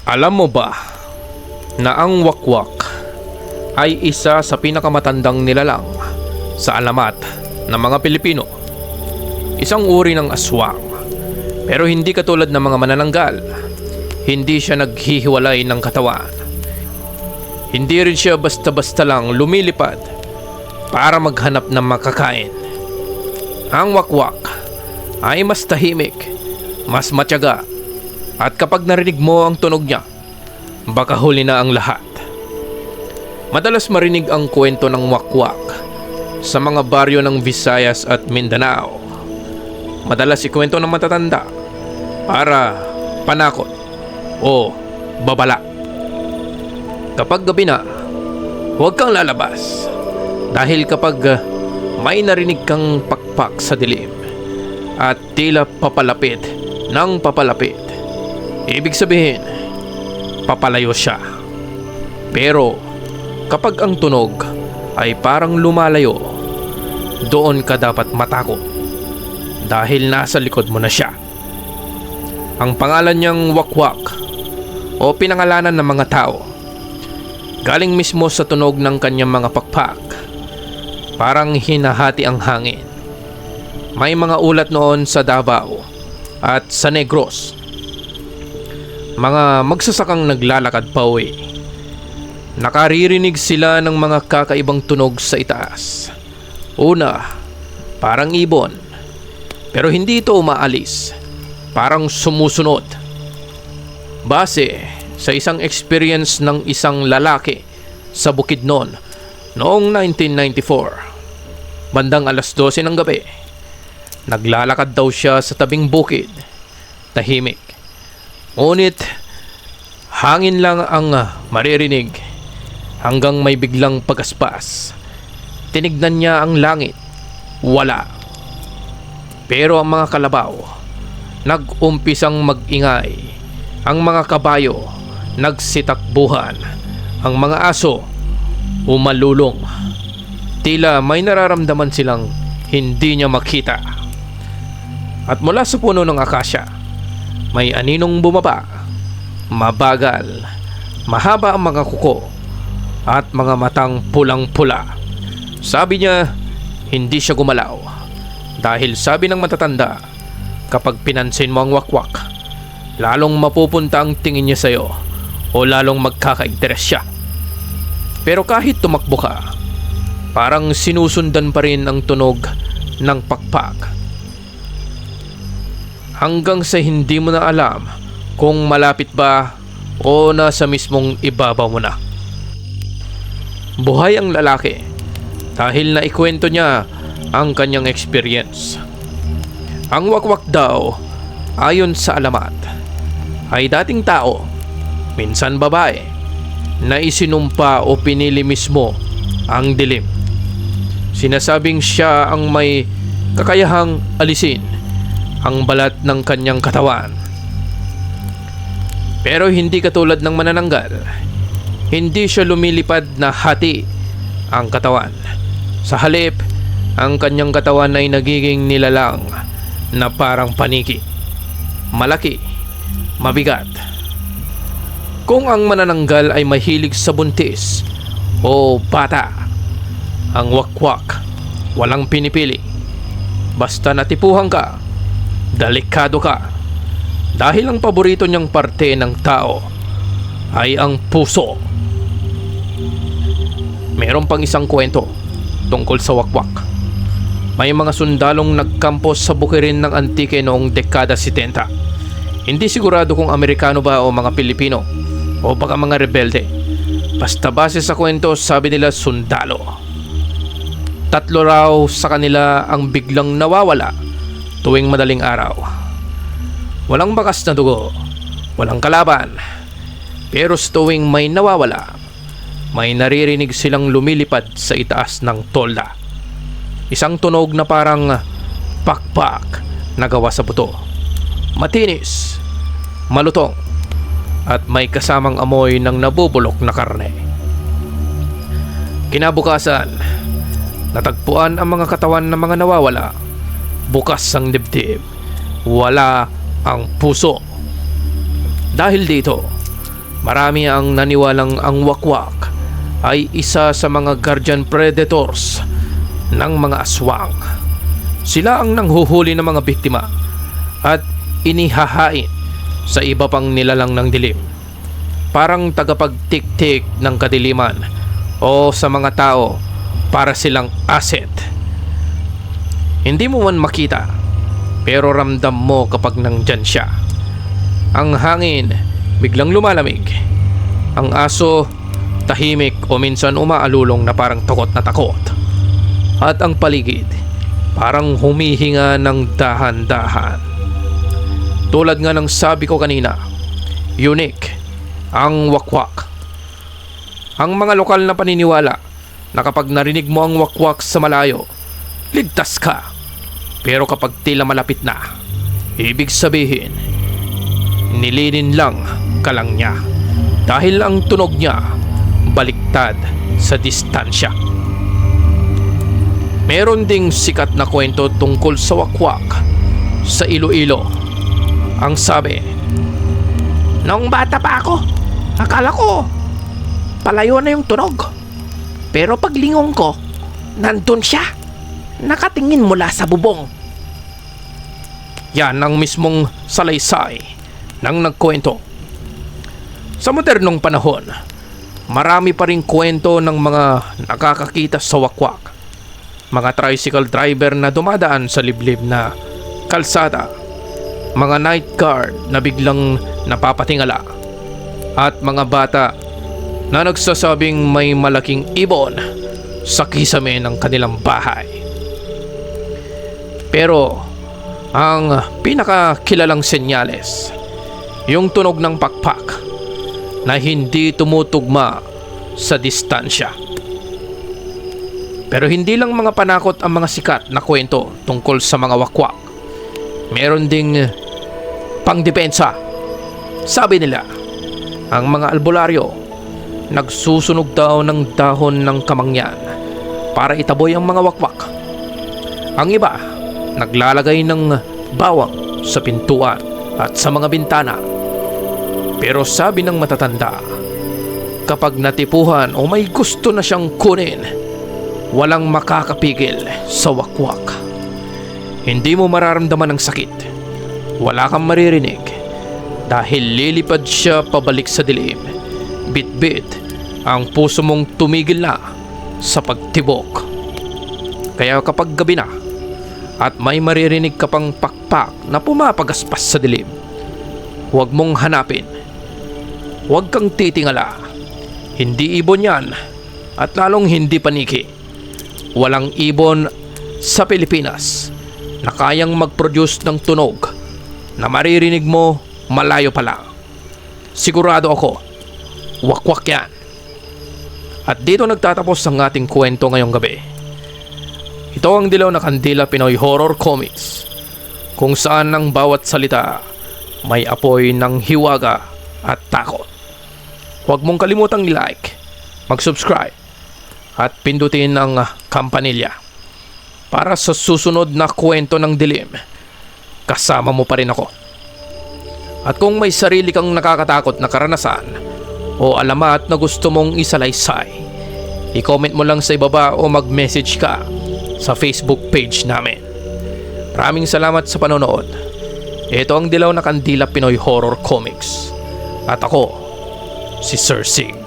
Alam mo ba na ang wakwak ay isa sa pinakamatandang nilalang sa alamat ng mga Pilipino? Isang uri ng aswang, pero hindi katulad ng mga manananggal. Hindi siya naghihiwalay ng katawan. Hindi rin siya basta-basta lang lumilipad para maghanap ng makakain. Ang wakwak ay mas tahimik, mas matyaga, at kapag narinig mo ang tunog niya, baka huli na ang lahat. Madalas marinig ang kwento ng wakwak sa mga baryo ng Visayas at Mindanao. Madalas ikwento ng matatanda para panakot o babala. Kapag gabi na, huwag kang lalabas dahil kapag may narinig kang pakpak sa dilim at tila papalapit ng papalapit, ibig sabihin, papalayo siya. Pero kapag ang tunog ay parang lumalayo, doon ka dapat matakot dahil nasa likod mo na siya. Ang pangalan niyang wakwak o pinangalanan ng mga tao galing mismo sa tunog ng kanyang mga pakpak. Parang hinahati ang hangin. May mga ulat noon sa Davao at sa Negros. Mga magsasakang naglalakad pa uwi. Nakaririnig sila ng mga kakaibang tunog sa itaas. Una, parang ibon. Pero hindi ito umaalis. Parang sumusunod. Base sa isang experience ng isang lalaki sa Bukidnon noong 1994. Bandang alas 12 ng gabi. Naglalakad daw siya sa tabing bukid. Tahimik. Ngunit hangin lang ang maririnig hanggang may biglang pagaspas. Tinignan niya ang langit. Wala. Pero ang mga kalabaw nag-umpisang mag-ingay. Ang mga kabayo nagsitakbuhan. Ang mga aso umalulong. Tila may nararamdaman silang hindi niya makita. At mula sa puno ng akasya, may aninong bumaba. Mabagal, mahaba ang mga kuko at mga matang pulang-pula. Sabi niya, hindi siya gumalaw. Dahil sabi ng matatanda, kapag pinansin mo ang wakwak, lalong mapupunta ang tingin niya sa'yo o lalong magkaka-interes siya. Pero kahit tumakbo ka, parang sinusundan pa rin ang tunog ng pakpak. Hanggang sa hindi mo na alam kung malapit ba o nasa mismong ibabaw mo na. Buhay ang lalaki dahil naikwento niya ang kanyang experience. Ang wakwak daw, ayon sa alamat, ay dating tao, minsan babae, na isinumpa o pinili mismo ang dilim. Sinasabing siya ang may kakayahang alisin ang balat ng kanyang katawan. Pero hindi katulad ng manananggal. Hindi siya lumilipad na hati ang katawan. Sa halip, ang kanyang katawan ay nagiging nilalang na parang paniki. Malaki, mabigat. Kung ang manananggal ay mahilig sa buntis o bata, ang wakwak walang pinipili. Basta natipuhan ka, delikado ka. Dahil ang paborito niyang parte ng tao ay ang puso. Meron pang isang kwento tungkol sa wakwak. May mga sundalong nagkampo sa bukirin ng Antique noong dekada 70. Hindi sigurado kung Amerikano ba o mga Pilipino o baka mga rebelde. Basta base sa kwento, sabi nila sundalo. 3 raw sa kanila ang biglang nawawala tuwing madaling araw. Walang bakas na dugo, walang kalaban. Pero sa tuwing may nawawala, may naririnig silang lumilipad sa itaas ng tolda. Isang tunog na parang pakpak na gawa sa buto. Matinis, malutong, at may kasamang amoy ng nabubulok na karne. Kinabukasan, natagpuan ang mga katawan ng mga nawawala. Bukas ang dibdib. Wala ang puso. Dahil dito, Marami ang naniwalang ang wakwak ay isa sa mga guardian predators ng mga aswang. Sila ang nanghuhuli ng mga biktima at inihahain sa iba pang nilalang ng dilim. Parang tagapagtiktik ng kadiliman o sa mga tao para silang asset. Hindi mo man makita pero ramdam mo kapag nandyan siya. Ang hangin biglang lumalamig. Ang aso tahimik o minsan umaalulong na parang takot na takot. At ang paligid parang humihinga ng dahan-dahan. Tulad nga ng sabi ko kanina, unique ang wakwak. Ang mga lokal na paniniwala na kapag narinig mo ang wakwak sa malayo, ligtas ka. Pero kapag tila malapit na, ibig sabihin, nilinin lang ka lang niya. Dahil ang tunog niya baliktad sa distansya. Meron ding sikat na kwento tungkol sa wakwak sa Iloilo. Ang sabi, "Nung bata pa ako, akala ko palayo na yung tunog. Pero paglingon ko, nandun siya, nakatingin mula sa bubong." Yan ang mismong salaysay ng nagkwento. Sa modernong panahon, marami pa ring kwento ng mga nakakakita sa wakwak. Mga tricycle driver na dumadaan sa liblib na kalsada, mga night guard na biglang napapatingala, at mga bata na nagsasabing may malaking ibon sa kisame ng kanilang bahay. Pero ang pinakakilalang senyales, yung tunog ng pakpak na hindi tumutugma sa distansya. Pero hindi lang mga panakot ang mga sikat na kwento tungkol sa mga wakwak. Meron ding pangdepensa. Sabi nila, ang mga albularyo nagsusunog daw ng dahon ng kamangyan para itaboy ang mga wakwak. Ang iba, naglalagay ng bawang sa pintuan at sa mga bintana. Pero sabi ng matatanda, kapag natipuhan o may gusto na siyang kunin, walang makakapigil sa wakwak. Hindi mo mararamdaman ang sakit. Wala kang maririnig dahil lilipad siya pabalik sa dilim. Bit-bit ang puso mong tumigil na sa pagtibok. Kaya kapag gabi na at may maririnig ka pang pakpak na pumapagaspas sa dilim, huwag mong hanapin. Huwag kang titingala. Hindi ibon yan at lalong hindi paniki. Walang ibon sa Pilipinas na kayang mag-produce ng tunog na maririnig mo malayo pa lang. Sigurado ako, wakwak yan. At dito nagtatapos ang ating kwento ngayong gabi. Ito ang Dilaw na Kandila Pinoy Horror Comics, kung saan ang bawat salita may apoy ng hiwaga at takot. Huwag mong kalimutang i-like, mag-subscribe, at pindutin ang kampanilya para sa susunod na kwento ng dilim. Kasama mo pa rin ako. At kung may sarili kang nakakatakot na karanasan o alamat na gusto mong isalaysay, i-comment mo lang sa ibaba o mag-message ka sa Facebook page namin. Maraming salamat sa panonood. Ito ang Dilaw na Kandila Pinoy Horror Comics. At ako, si Sir Sig.